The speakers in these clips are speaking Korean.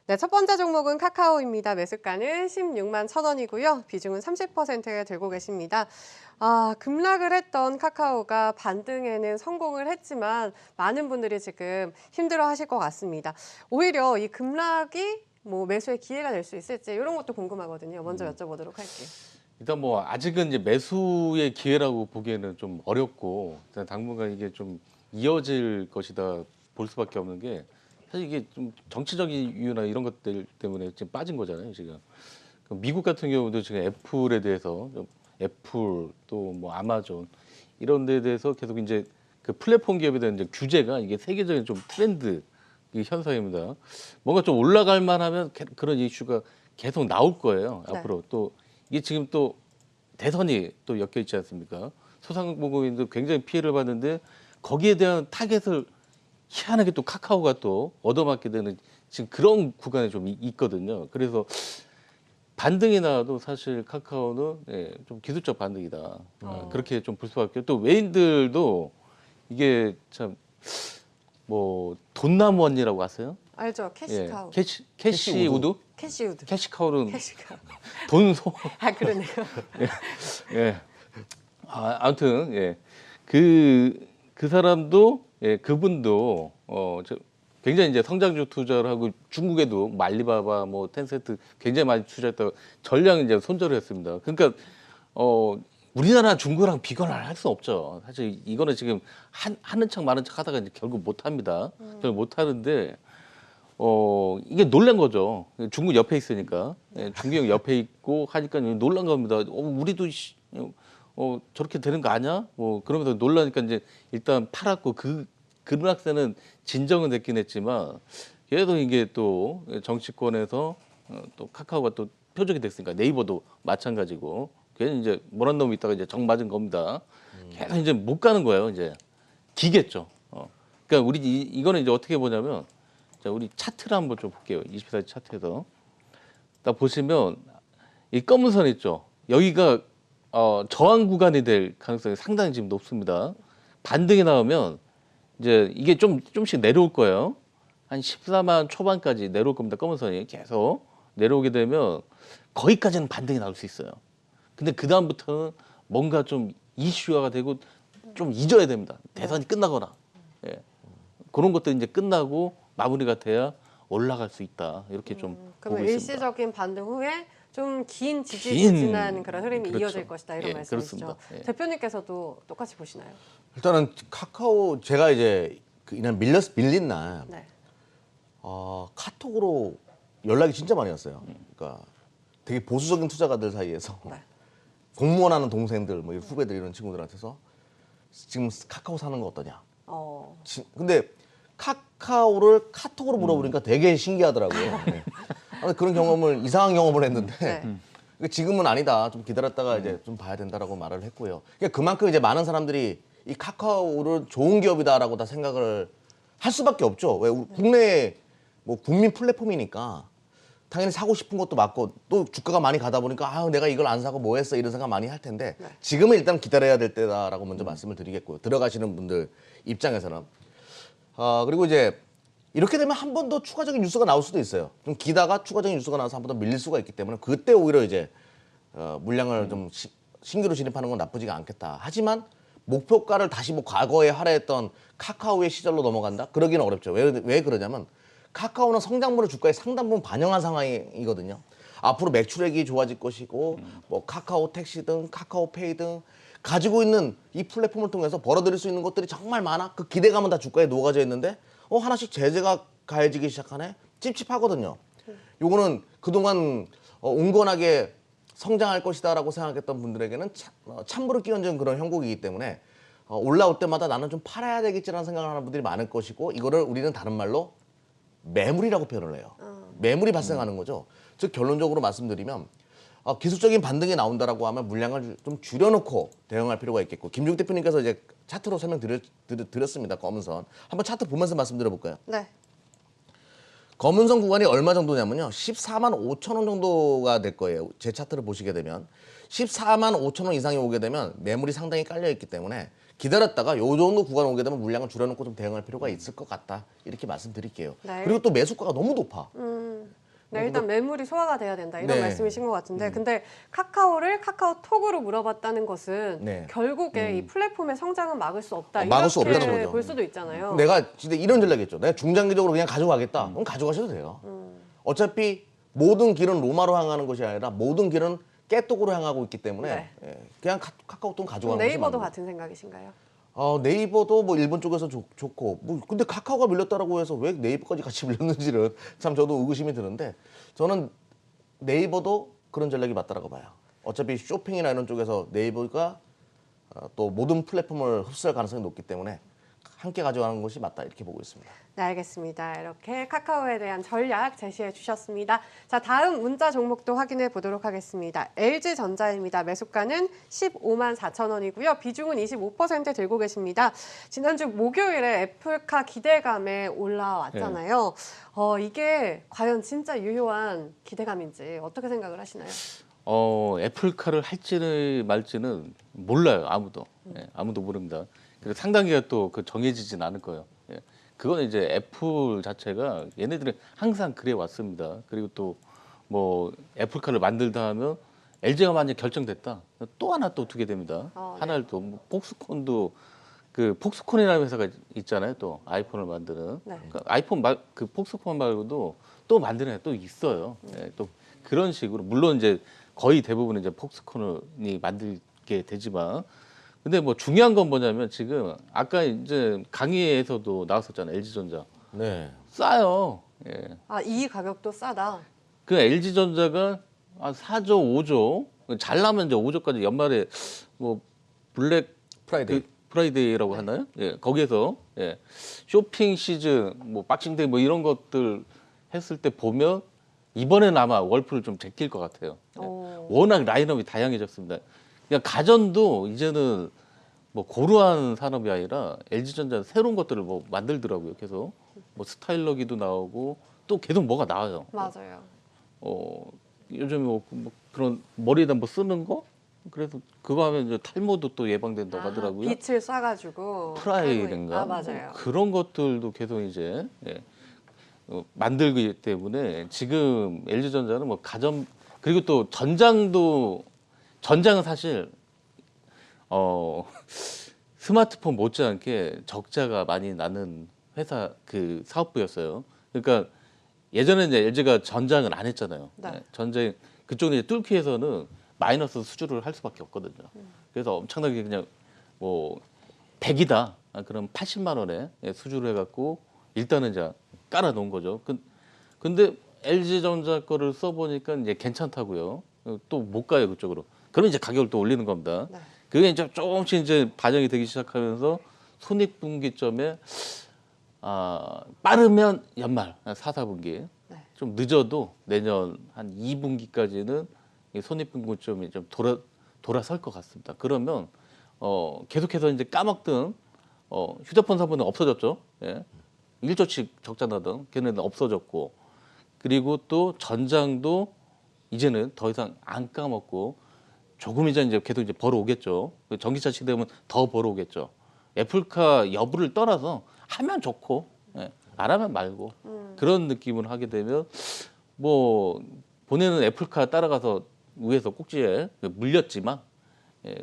네, 첫 번째 종목은 카카오입니다. 매수가는 16만 1,000원이고요. 비중은 30%에 들고 계십니다. 급락을 했던 카카오가 반등에는 성공을 했지만 많은 분들이 지금 힘들어하실 것 같습니다. 오히려 이 급락이 매수의 기회가 될 수 있을지 이런 것도 궁금하거든요. 먼저 여쭤보도록 할게요. 일단 아직은 이제 매수의 기회라고 보기에는 좀 어렵고 일단 당분간 이게 좀 이어질 것이다 볼 수밖에 없는 게 사실 이게 좀 정치적인 이유나 이런 것들 때문에 지금 빠진 거잖아요, 지금. 미국 같은 경우도 지금 애플에 대해서 애플 또 아마존 이런 데에 대해서 계속 이제 그 플랫폼 기업에 대한 이제 규제가 이게 세계적인 좀 트렌드 이 현상입니다. 뭔가 좀 올라갈 만하면 그런 이슈가 계속 나올 거예요. 네. 앞으로 또 이게 지금 또 대선이 또 엮여 있지 않습니까? 소상공인도 굉장히 피해를 봤는데 거기에 대한 타겟을 희한하게 또 카카오가 또 얻어맞게 되는 지금 그런 구간에 좀 있거든요. 그래서 반등이 나와도 사실 카카오는 좀 기술적 반등이다. 그렇게 좀 볼 수밖에. 또 외인들도 이게 참 돈나무 언니라고 아세요? 알죠? 캐시카우. 캐시우드? 캐시우드. 캐시카우는 캐시카우. 돈소. 그러네요. 예. 아무튼 그 사람도 그분도 굉장히 이제 성장주 투자를 하고 중국에도 알리바바 텐센트 굉장히 많이 투자했다가 전량 이제 손절을 했습니다. 그러니까 우리나라 중국이랑 비교를 할 수 없죠. 사실 이거는 지금 하는 척 마는 척 하다가 이제 결국 못 합니다. 결국 못 하는데 이게 놀란 거죠. 중국 옆에 있으니까. 중국 옆에 있고 하니까 놀란 겁니다. 우리도 저렇게 되는 거 아니야? 그러면서 놀라니까 이제 일단 팔았고 그 급락세는 진정은 됐긴 했지만 계속 이게 또 정치권에서 또 카카오가 또 표적이 됐으니까 네이버도 마찬가지고 괜히 이제 모란 놈이 있다가 이제 정 맞은 겁니다. 계속 이제 못 가는 거예요. 이제 기겠죠. 그러니까 우리 이거는 이제 어떻게 보냐면 자, 우리 차트를 한번 좀 볼게요. 24시 차트에서 딱 보시면 이 검은 선 있죠. 여기가 저항 구간이 될 가능성이 상당히 지금 높습니다. 반등이 나오면 이제 이게 좀씩 내려올 거예요. 한 14만 초반까지 내려올 겁니다. 검은 선이 계속 내려오게 되면 거기까지는 반등이 나올 수 있어요. 근데 그 다음부터는 뭔가 좀 이슈화가 되고 좀 잊어야 됩니다. 대선이 끝나거나 그런 것들 이제 끝나고 마무리가 돼야 올라갈 수 있다. 이렇게 좀 보고 그러면 있습니다. 일시적인 반등 후에 좀 긴 지지부진한 그런 흐름이 그렇죠. 이어질 것이다 이런 말씀이시죠. 그렇습니다. 대표님께서도 똑같이 보시나요? 일단은 카카오 제가 이제 이날 밀린 날 네. 카톡으로 연락이 진짜 많이 왔어요. 그러니까 되게 보수적인 투자가들 사이에서 네. 공무원 하는 동생들, 이런 후배들 이런 친구들한테서 지금 카카오 사는 거 어떠냐. 근데 카카오를 카톡으로 물어보니까 되게 신기하더라고요. 네. 그런 이상한 경험을 했는데 지금은 아니다. 좀 기다렸다가 이제 좀 봐야 된다라고 말을 했고요. 그러니까 그만큼 이제 많은 사람들이 이 카카오를 좋은 기업이다라고 다 생각을 할 수밖에 없죠. 왜 국내 국민 플랫폼이니까 당연히 사고 싶은 것도 맞고 또 주가가 많이 가다 보니까 내가 이걸 안 사고 뭐 했어 이런 생각 많이 할 텐데 지금은 일단 기다려야 될 때다라고 먼저 말씀을 드리겠고요. 들어가시는 분들 입장에서는 그리고 이제 이렇게 되면 한 번 더 추가적인 뉴스가 나올 수도 있어요. 좀 기다가 추가적인 뉴스가 나와서 한 번 더 밀릴 수가 있기 때문에 그때 오히려 이제 물량을 좀 신규로 진입하는 건 나쁘지가 않겠다. 하지만 목표가를 다시 과거에 하려했던 카카오의 시절로 넘어간다? 그러기는 어렵죠. 왜 그러냐면 카카오는 성장분을 주가에 상당 부분 반영한 상황이거든요. 앞으로 매출액이 좋아질 것이고 카카오 택시든 카카오페이 등 가지고 있는 이 플랫폼을 통해서 벌어들일 수 있는 것들이 정말 많아. 그 기대감은 다 주가에 녹아져 있는데 하나씩 제재가 가해지기 시작하네. 찝찝하거든요. 요거는 그동안 온건하게 성장할 것이다라고 생각했던 분들에게는 찬물을 끼얹은 그런 형국이기 때문에 올라올 때마다 나는 좀 팔아야 되겠지라는 생각을 하는 분들이 많을 것이고 이거를 우리는 다른 말로 매물이라고 표현을 해요. 매물이 발생하는 거죠. 즉 결론적으로 말씀드리면 기술적인 반등이 나온다라고 하면 물량을 좀 줄여놓고 대응할 필요가 있겠고 김중 대표님께서 이제 차트로 설명드렸습니다. 검은선 한번 차트 보면서 말씀드려볼까요? 네. 검은선 구간이 얼마 정도냐면요. 14만 5천 원 정도가 될 거예요. 제 차트를 보시게 되면 14만 5천 원 이상이 오게 되면 매물이 상당히 깔려있기 때문에 기다렸다가 요 정도 구간 오게 되면 물량을 줄여놓고 좀 대응할 필요가 있을 것 같다. 이렇게 말씀드릴게요. 네. 그리고 또 매수가가 너무 높아. 네, 일단 매물이 소화가 돼야 된다 이런 네. 말씀이신 것 같은데 근데 카카오를 카카오톡으로 물어봤다는 것은 네. 결국에 이 플랫폼의 성장은 막을 수 없다 막을 수 이렇게 없다는 거죠. 볼 수도 있잖아요. 내가 진짜 이런 전략이었죠. 내가 중장기적으로 그냥 가져가겠다. 그럼 가져가셔도 돼요. 어차피 모든 길은 로마로 향하는 것이 아니라 모든 길은 깨똑으로 향하고 있기 때문에 네. 예, 그냥 카카오톡 가져가는 그럼 것이 네이버도 맞는 같은 생각이신가요? 네이버도 뭐 일본 쪽에서 좋고 뭐 근데 카카오가 밀렸다라고 해서 왜 네이버까지 같이 밀렸는지는 참 저도 의구심이 드는데 저는 네이버도 그런 전략이 맞다라고 봐요. 어차피 쇼핑이나 이런 쪽에서 네이버가 또 모든 플랫폼을 흡수할 가능성이 높기 때문에 함께 가져가는 것이 맞다 이렇게 보고 있습니다. 네, 알겠습니다. 이렇게 카카오에 대한 전략 제시해 주셨습니다. 자, 다음 문자 종목도 확인해 보도록 하겠습니다. LG전자입니다. 매수가는 15만 4천 원이고요. 비중은 25% 들고 계십니다. 지난주 목요일에 애플카 기대감에 올라왔잖아요. 이게 과연 진짜 유효한 기대감인지 어떻게 생각을 하시나요? 애플카를 할지는 말지는 몰라요. 아무도. 예, 아무도 모릅니다. 그리고 상단기가 또 그 정해지진 않을 거예요. 예. 그건 이제 애플 자체가 얘네들이 항상 그래 왔습니다. 그리고 또 뭐 애플카를 만들다 하면 LG가 만약 결정됐다. 또 하나 또 두게 됩니다. 네. 하나를 또 뭐 폭스콘도 그 폭스콘이라는 회사가 있잖아요. 또 아이폰을 만드는. 네. 그러니까 아이폰 그 폭스콘 말고도 또 만드는 애또 있어요. 예, 또 그런 식으로 물론 이제 거의 대부분 이제 폭스콘이 만들게 되지만 근데 뭐 중요한 건 뭐냐면 지금 아까 이제 강의에서도 나왔었잖아요. LG전자 네. 싸요. 예. 이 가격도 싸다. 그 LG전자가 한 4조, 5조 잘 나면 이제 5조까지 연말에 뭐 블랙 프라이데이. 프라이데이라고 하나요? 예, 거기에서 예, 쇼핑 시즌, 뭐 박싱데이 뭐 이런 것들 했을 때 보면 이번엔 아마 월풀을 좀 제낄 것 같아요. 예. 워낙 라인업이 다양해졌습니다. 그냥 가전도 이제는 뭐 고루한 산업이 아니라 LG전자는 새로운 것들을 뭐 만들더라고요. 계속 뭐 스타일러기도 나오고 또 계속 뭐가 나와요. 맞아요. 요즘 뭐 그런 머리에다 뭐 쓰는 거 그래서 그거 하면 이제 탈모도 또 예방된다고 하더라고요. 빛을 쏴가지고 프라이든가 맞아요. 그런 것들도 계속 이제 예, 만들기 때문에 지금 LG전자는 뭐 가전 그리고 또 전장은 사실 스마트폰 못지않게 적자가 많이 나는 회사 그 사업부였어요. 그러니까 예전에 이제 LG가 전장을 안 했잖아요. 네. 예, 전장 그쪽은 이제 뚫기에서는 마이너스 수주를 할 수밖에 없거든요. 그래서 엄청나게 그냥 뭐 100이다. 그럼 80만 원에 수주를 해갖고 일단은 이제 깔아 놓은 거죠. 근데 LG전자 거를 써보니까 이제 괜찮다고요. 또 못 가요 그쪽으로. 그럼 이제 가격을 또 올리는 겁니다. 네. 그게 이제 조금씩 이제 반영이 되기 시작하면서 손익분기점에 빠르면 연말 4, 4분기 네. 좀 늦어도 내년 한 2분기까지는 이 손익분기점이 좀 돌아설 것 같습니다. 그러면 계속해서 이제 까먹던 휴대폰 사고는 없어졌죠. 예. 1조씩 적자 나던 걔네는 없어졌고 그리고 또 전장도 이제는 더 이상 안 까먹고 조금 이제 계속 이제 벌어오겠죠. 전기차 시대면 더 벌어오겠죠. 애플카 여부를 떠나서 하면 좋고 예, 안 하면 말고 그런 느낌을 하게 되면 뭐 본인은 애플카 따라가서 위에서 꼭지에 물렸지만 예,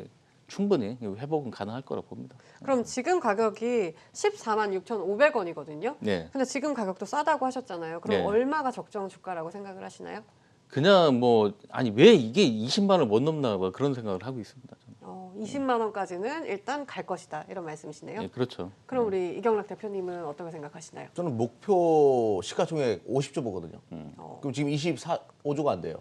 충분히 회복은 가능할 거라고 봅니다. 그럼 지금 가격이 14만 6,500원이거든요. 네. 근데 지금 가격도 싸다고 하셨잖아요. 그럼 네. 얼마가 적정 주가라고 생각을 하시나요? 그냥 뭐 아니 왜 이게 20만 원을 못 넘나 뭐 그런 생각을 하고 있습니다. 저는. 20만 원까지는 일단 갈 것이다 이런 말씀이시네요. 예, 그렇죠. 그럼 우리 이경락 대표님은 어떻게 생각하시나요? 저는 목표 시가총액 50조 보거든요. 어. 그럼 지금 25조가 안 돼요.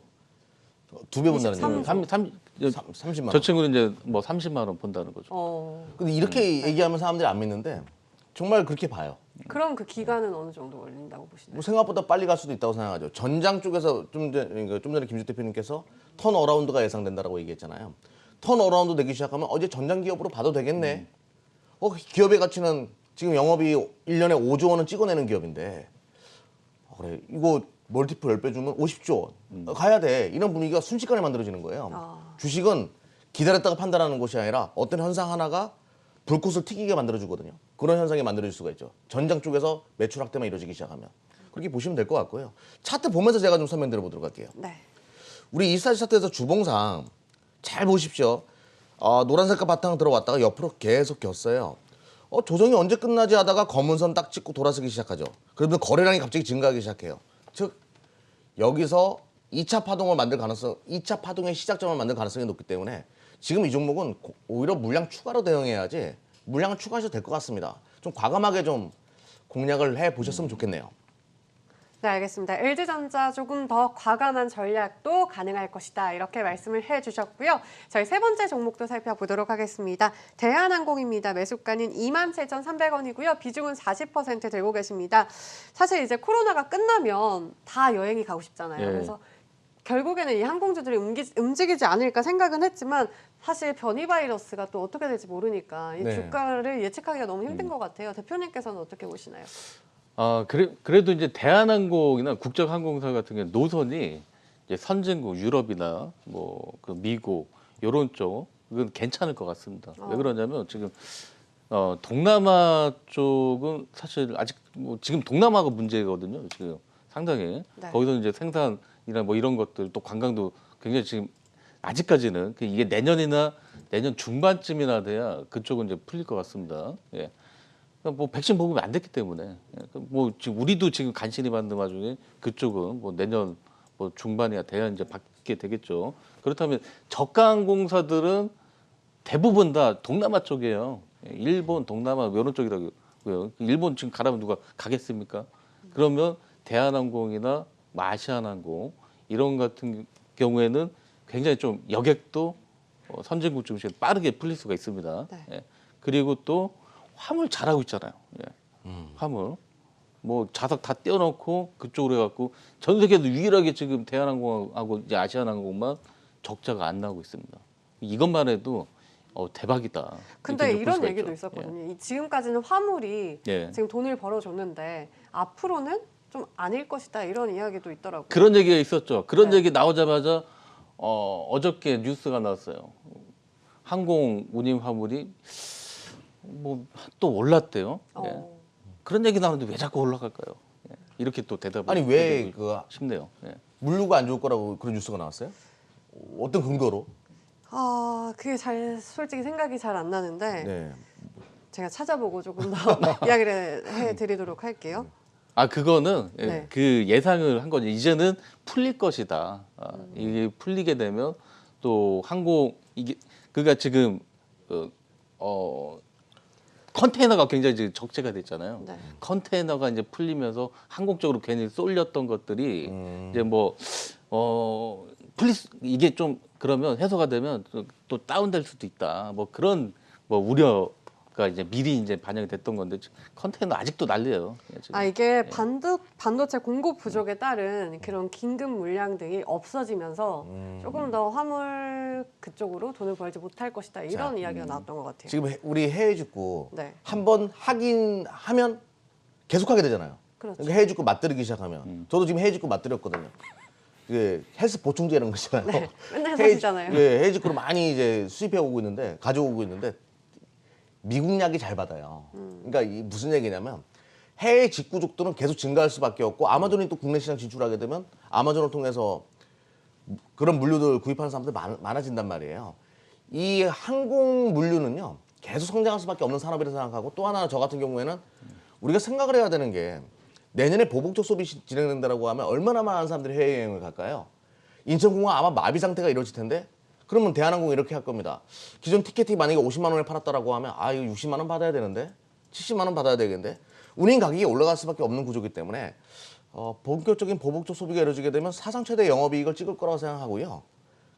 2배 본다는 23 얘기예요. 30만 원. 저 친구는 이제 뭐 30만 원 본다는 거죠. 근데 이렇게 얘기하면 사람들이 안 믿는데 정말 그렇게 봐요. 그럼 그 기간은 어느 정도 걸린다고 보시나요? 뭐 생각보다 빨리 갈 수도 있다고 생각하죠. 전장 쪽에서 좀 전에 김주 대표님께서 턴 어라운드가 예상된다라고 얘기했잖아요. 턴 어라운드 되기 시작하면 어제 전장 기업으로 봐도 되겠네. 기업의 가치는 지금 영업이 1년에 5조 원은 찍어내는 기업인데 그래 이거 멀티플 10배 주면 50조 가야 돼. 이런 분위기가 순식간에 만들어지는 거예요. 주식은 기다렸다가 판단하는 것이 아니라 어떤 현상 하나가 불꽃을 튀기게 만들어주거든요. 그런 현상이 만들어질 수가 있죠. 전장 쪽에서 매출 확대만 이루어지기 시작하면. 그렇게 보시면 될 것 같고요. 차트 보면서 제가 좀 설명드려 보도록 할게요. 네. 우리 이스타지 차트에서 주봉상 잘 보십시오. 노란색깔 바탕 들어왔다가 옆으로 계속 겼어요. 조정이 언제 끝나지 하다가 검은 선 딱 찍고 돌아서기 시작하죠. 그러면 거래량이 갑자기 증가하기 시작해요. 즉 여기서 2차 파동을 만들 가능성, 2차 파동의 시작점을 만들 가능성이 높기 때문에 지금 이 종목은 오히려 물량 추가로 대응해야지 물량을 추가하셔도 될 것 같습니다. 좀 과감하게 좀 공략을 해 보셨으면 좋겠네요. 네, 알겠습니다. LG전자 조금 더 과감한 전략도 가능할 것이다. 이렇게 말씀을 해주셨고요. 저희 세 번째 종목도 살펴보도록 하겠습니다. 대한항공입니다. 매수가는 27,300원이고요. 비중은 40% 들고 계십니다. 사실 이제 코로나가 끝나면 다 여행이 가고 싶잖아요. 예. 그래서 결국에는 이 항공주들이 움직이지 않을까 생각은 했지만 사실 변이 바이러스가 또 어떻게 될지 모르니까 이 네. 주가를 예측하기가 너무 힘든 것 같아요. 대표님께서는 어떻게 보시나요? 그래도 이제 대한항공이나 국적항공사 같은 경우는 노선이 이제 선진국 유럽이나 뭐 그 미국 요런 쪽은 괜찮을 것 같습니다. 왜 그러냐면 지금 동남아 쪽은 사실 아직 뭐 지금 동남아가 문제거든요. 지금 상당히 네. 거기서 이제 생산이나 뭐 이런 것들 또 관광도 굉장히 지금 아직까지는 이게 내년이나 내년 중반쯤이나 돼야 그쪽은 이제 풀릴 것 같습니다. 예. 뭐 백신 보급이 안 됐기 때문에 뭐 지금 우리도 지금 간신히 받는 와중에 그쪽은 뭐 내년 뭐 중반이야 돼야 이제 받게 되겠죠. 그렇다면 저가 항공사들은 대부분 다 동남아 쪽이에요. 일본, 동남아 이런 쪽이라고요. 일본 지금 가라면 누가 가겠습니까? 그러면 대한항공이나 뭐 아시아나항공 이런 같은 경우에는 굉장히 좀 여객도 선진국 중심으로 빠르게 풀릴 수가 있습니다. 네. 예. 그리고 또 화물 잘하고 있잖아요. 예. 화물 뭐 좌석 다 떼어놓고 그쪽으로 해갖고 전 세계도 유일하게 지금 대한항공하고 이제 아시아나항공만 적자가 안 나오고 있습니다. 이것만 해도 대박이다. 근데 이렇게 볼 이런 수가 얘기도 있죠. 있었거든요. 지금까지는 화물이 예. 지금 돈을 벌어줬는데 앞으로는 좀 아닐 것이다 이런 이야기도 있더라고요. 그런 얘기가 있었죠. 그런 네. 얘기 나오자마자 어저께 뉴스가 나왔어요. 항공 운임 화물이 뭐 또 올랐대요. 예. 어. 그런 얘기 나오는데 왜 자꾸 올라갈까요? 예. 이렇게 또 대답을 아니 왜 해드리고 그 싶네요. 예. 물류가 안 좋을 거라고 그런 뉴스가 나왔어요? 어떤 근거로? 그게 솔직히 생각이 잘 안 나는데 네. 제가 찾아보고 조금 더 이야기를 해드리도록 할게요. 그거는 네. 그 예상을 한 거죠. 이제는 풀릴 것이다. 이게 풀리게 되면 또 항공 이게 그러니까 지금 컨테이너가 굉장히 지금 적재가 됐잖아요. 네. 컨테이너가 이제 풀리면서 항공 쪽으로 괜히 쏠렸던 것들이 이제 뭐 이게 좀 그러면 해소가 되면 또 다운될 수도 있다. 뭐 그런 뭐 우려가 이제 미리 이제 반영이 됐던 건데 컨테이너 아직도 난리예요. 지금. 이게 반도체 공급 부족에 따른 그런 긴급 물량 등이 없어지면서 조금 더 화물 그쪽으로 돈을 벌지 못할 것이다 이런 자, 이야기가 나왔던 것 같아요. 지금 우리 해외 직구 네. 한번 하긴 하면 계속 하게 되잖아요. 그렇죠. 그러니까 해외 직구 맞들이기 시작하면 저도 지금 해외 직구 맞들였거든요. 이게 헬스 보충제 이런 거 있잖아요. 네, 맨날 사시잖아요. 예, 해외 직구로 많이 이제 수입해 오고 있는데 가져오고 있는데 미국 약이 잘 받아요. 그러니까 이 무슨 얘기냐면 해외 직구족들은 계속 증가할 수밖에 없고 아마존이 또 국내 시장 진출하게 되면 아마존을 통해서 그런 물류들 구입하는 사람들 많아진단 말이에요. 이 항공 물류는요 계속 성장할 수밖에 없는 산업이라고 생각하고 또 하나 저 같은 경우에는 우리가 생각을 해야 되는 게 내년에 보복적 소비 진행된다라고 하면 얼마나 많은 사람들이 해외여행을 갈까요? 인천공항 아마 마비 상태가 이루어질 텐데 그러면 대한항공 이렇게 할 겁니다. 기존 티켓이 만약에 50만 원에 팔았다라고 하면 이거 60만 원 받아야 되는데 70만 원 받아야 되겠는데 운임 가격이 올라갈 수밖에 없는 구조이기 때문에 본격적인 보복적 소비가 이루어지게 되면 사상 최대 영업이익을 찍을 거라고 생각하고요.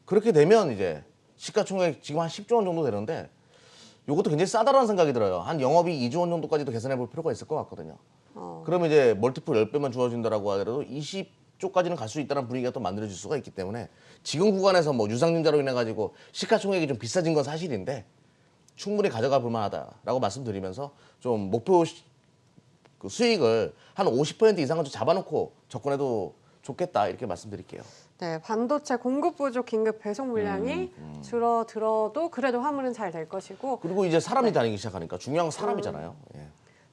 그렇게 되면 이제 시가총액 지금 한 10조 원 정도 되는데 이것도 굉장히 싸다라는 생각이 들어요. 한 영업이익 2조 원 정도까지도 계산해 볼 필요가 있을 것 같거든요. 그러면 이제 멀티플 10배만 주어진다라고 하더라도 20조까지는 갈 수 있다는 분위기가 또 만들어질 수가 있기 때문에 지금 구간에서 뭐 유상증자로 인해 가지고 시가총액이 좀 비싸진 건 사실인데 충분히 가져가 볼 만하다라고 말씀드리면서 좀 목표 그 수익을 한 50% 이상은 좀 잡아놓고 접근해도 좋겠다 이렇게 말씀드릴게요. 네, 반도체 공급 부족 긴급 배송 물량이 줄어들어도 그래도 화물은 잘 될 것이고 그리고 이제 사람이 다니기 시작하니까 중요한 건 사람이잖아요. 예.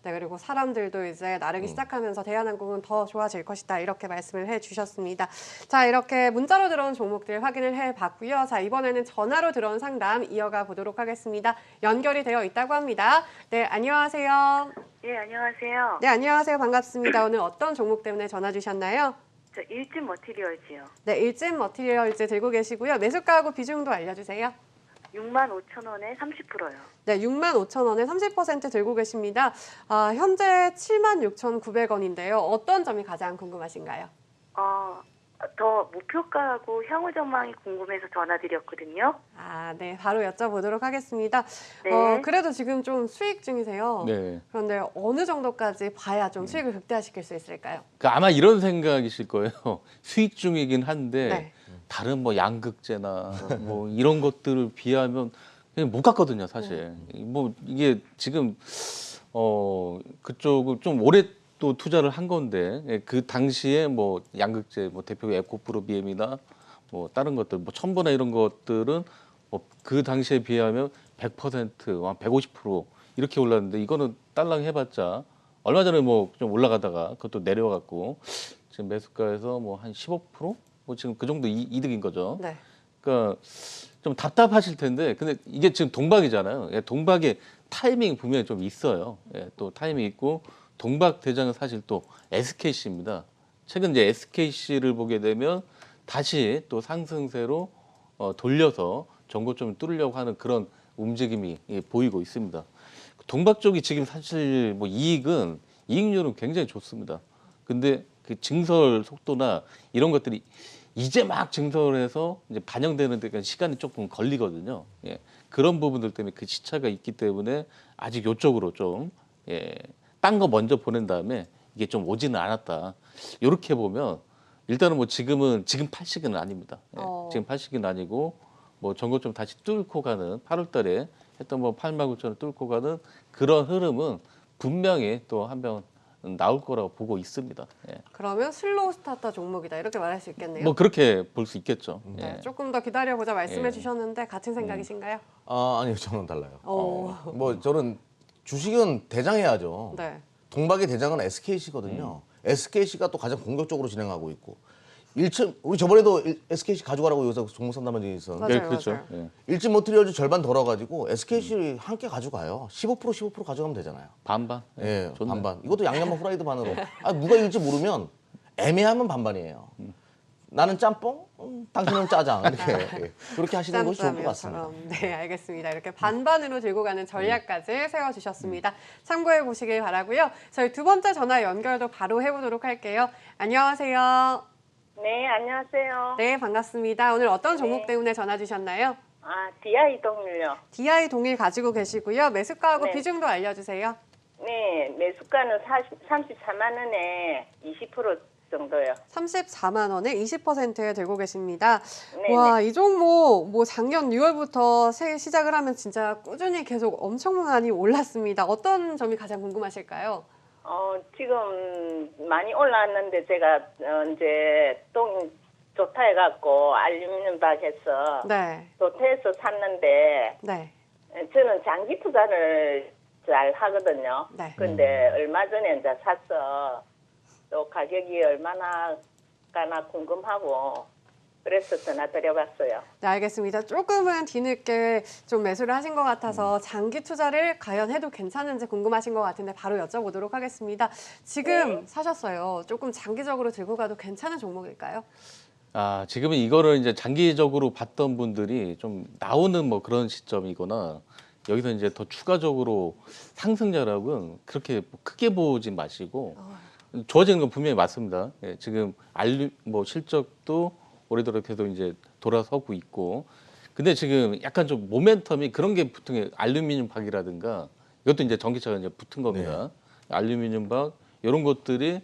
네, 그리고 사람들도 이제 나르기 시작하면서 대한항공은 더 좋아질 것이다. 이렇게 말씀을 해주셨습니다. 자, 이렇게 문자로 들어온 종목들 확인을 해봤고요. 자, 이번에는 전화로 들어온 상담 이어가 보도록 하겠습니다. 연결이 되어 있다고 합니다. 네, 안녕하세요. 예, 안녕하세요. 네, 안녕하세요. 반갑습니다. 오늘 어떤 종목 때문에 전화 주셨나요? 저 일진 머티리얼즈요. 네, 일진 머티리얼즈 들고 계시고요. 매수가하고 비중도 알려주세요. 65,000원에 30%요. 네, 65,000원에 30% 들고 계십니다. 현재 76,900원인데요. 어떤 점이 가장 궁금하신가요? 더 목표가하고 향후 전망이 궁금해서 전화드렸거든요. 네, 바로 여쭤보도록 하겠습니다. 네. 그래도 지금 좀 수익 중이세요. 네. 그런데 어느 정도까지 봐야 좀 수익을 극대화시킬 수 있을까요? 아마 이런 생각이실 거예요. 수익 중이긴 한데 네. 다른 뭐 양극재나 뭐 이런 것들을 비하면 그냥 못 갔거든요, 사실. 뭐 이게 지금 그쪽을 좀 오래 또 투자를 한 건데 그 당시에 뭐 양극재 뭐 대표 에코프로비엠이나 뭐 다른 것들 뭐 첨보나 이런 것들은 뭐 그 당시에 비하면 100%, 한 150% 이렇게 올랐는데 이거는 딸랑 해봤자 얼마 전에 뭐 좀 올라가다가 그것도 내려갔고 지금 매수가에서 뭐 한 15%? 뭐 지금 그 정도 이득인 거죠. 네. 그러니까 좀 답답하실 텐데 근데 이게 지금 동박이잖아요. 동박의 타이밍이 분명히 좀 있어요. 또 타이밍이 있고 동박 대장은 사실 또 SKC입니다. 최근 이제 SKC를 보게 되면 다시 또 상승세로 돌려서 전고점을 뚫으려고 하는 그런 움직임이 보이고 있습니다. 동박 쪽이 지금 사실 뭐 이익률은 굉장히 좋습니다. 근데 그 증설 속도나 이런 것들이 이제 막 증설해서 이제 반영되는 데가 시간이 조금 걸리거든요. 그런 부분들 때문에 그 시차가 있기 때문에 아직 이쪽으로 좀 딴 거 먼저 보낸 다음에 이게 좀 오지는 않았다. 이렇게 보면 일단은 뭐 지금 팔 시기는 아닙니다. 지금 팔 시기는 아니고 뭐 전고점 다시 뚫고 가는 8월달에 했던 뭐 89,000원 뚫고 가는 그런 흐름은 분명히 또 한번 나올 거라고 보고 있습니다. 그러면 슬로우 스타터 종목이다. 이렇게 말할 수 있겠네요. 뭐 그렇게 볼 수 있겠죠. 네, 조금 더 기다려보자 말씀해 예. 주셨는데 같은 생각이신가요? 아니요, 저는 달라요. 어. 뭐 저는 주식은 대장해야죠. 네. 동박의 대장은 SKC거든요. SKC가 또 가장 공격적으로 진행하고 있고 우리 저번에도 SKC 가져가라고 여기서 종목 상담한 적이 있었는데 맞아요, 그렇죠. 맞아요. 일진 머티리얼즈 절반 덜어가지고 SKC 함께 가져가요. 15% 가져가면 되잖아요. 반반. 예, 좋네. 반반. 이것도 양념만 후라이드 반으로. 누가 이길지 모르면 애매하면 반반이에요. 나는 짬뽕, 당신은 짜장. 이렇게 그렇게 하시는 것이 좋을 것 같습니다. 짬짜면처럼. 네, 알겠습니다. 이렇게 반반으로 들고 가는 전략까지 세워주셨습니다. 참고해 보시길 바라고요. 저희 두 번째 전화 연결도 바로 해보도록 할게요. 안녕하세요. 네, 안녕하세요. 네, 반갑습니다. 오늘 어떤 종목 네. 때문에 전화 주셨나요? DI 동률요. DI 동일 가지고 계시고요. 매수가하고 네. 비중도 알려주세요. 네, 매수가는 34만 원에 20% 정도요. 34만 원에 20%에 들고 계십니다. 네, 와, 이 종목 뭐 작년 6월부터 시작을 하면 진짜 꾸준히 계속 엄청 많이 올랐습니다. 어떤 점이 가장 궁금하실까요? 지금 많이 올라왔는데 제가 이제 똥 좋다 해갖고 알루미늄 박에서 네. 좋다해서 샀는데 네. 저는 장기 투자를 잘 하거든요. 네. 근데 얼마 전에 이제 샀어. 또 가격이 얼마나 가나 궁금하고 그래서 전화 드려봤어요. 네, 알겠습니다. 조금은 뒤늦게 좀 매수를 하신 것 같아서 장기 투자를 과연 해도 괜찮은지 궁금하신 것 같은데 바로 여쭤보도록 하겠습니다. 지금 네. 사셨어요. 조금 장기적으로 들고 가도 괜찮은 종목일까요? 지금은 이거를 이제 장기적으로 봤던 분들이 좀 나오는 뭐 그런 시점이거나 여기서 이제 더 추가적으로 상승률은 그렇게 크게 보지 마시고 좋아지는 건 분명히 맞습니다. 지금 뭐 실적도 올해도 계속 이제 돌아서고 있고, 근데 지금 약간 좀 모멘텀이 그런 게 붙은 게 알루미늄 박이라든가 이것도 이제 전기차가 이제 붙은 겁니다. 알루미늄 박 이런 것들이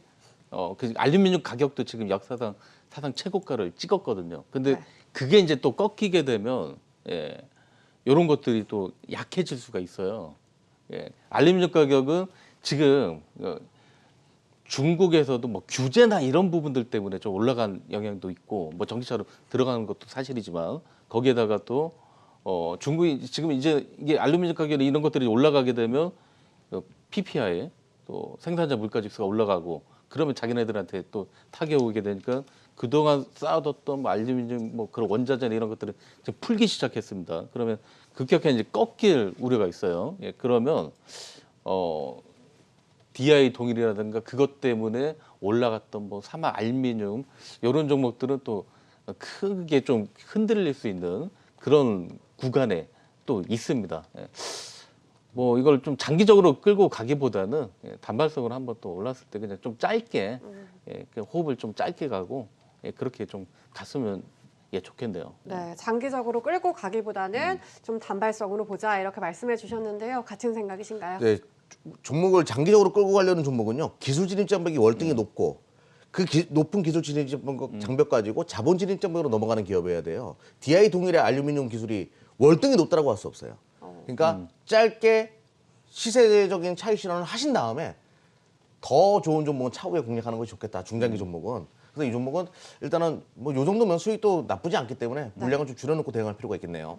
그 알루미늄 가격도 지금 역사상 사상 최고가를 찍었거든요. 근데 네. 그게 이제 또 꺾이게 되면 이런 것들이 또 약해질 수가 있어요. 알루미늄 가격은 지금 중국에서도 뭐 규제나 이런 부분들 때문에 좀 올라간 영향도 있고, 뭐 전기차로 들어가는 것도 사실이지만 거기에다가 또 중국이 지금 이제 이게 알루미늄 가격 이런 것들이 올라가게 되면 PPI 또 생산자 물가지수가 올라가고 그러면 자기네들한테 또 타격이 오게 되니까 그동안 쌓아뒀던 뭐 알루미늄 뭐 그런 원자재 이런 것들을 이제 풀기 시작했습니다. 그러면 급격하게 이제 꺾일 우려가 있어요. 예, 그러면 DI 동일이라든가 그것 때문에 올라갔던 뭐 사막 알루미늄 이런 종목들은 또 크게 좀 흔들릴 수 있는 그런 구간에 또 있습니다. 예. 뭐 이걸 좀 장기적으로 끌고 가기보다는 단발성으로 한번 또 올랐을 때 그냥 좀 짧게 그 호흡을 좀 짧게 가고 그렇게 좀 갔으면 좋겠네요. 네, 장기적으로 끌고 가기보다는 좀 단발성으로 보자 이렇게 말씀해 주셨는데요. 같은 생각이신가요? 네, 종목을 장기적으로 끌고 가려는 종목은요. 기술 진입 장벽이 월등히 높고 그 높은 기술 진입 장벽 가지고 자본 진입 장벽으로 넘어가는 기업이어야 돼요. DI 동일의 알루미늄 기술이 월등히 높다라고 할 수 없어요. 그러니까 짧게 시세적인 차익 실현을 하신 다음에 더 좋은 종목은 차후에 공략하는 것이 좋겠다. 중장기 종목은. 그래서 이 종목은 일단은 뭐 요 정도면 수익도 나쁘지 않기 때문에 물량을 좀 줄여놓고 대응할 필요가 있겠네요.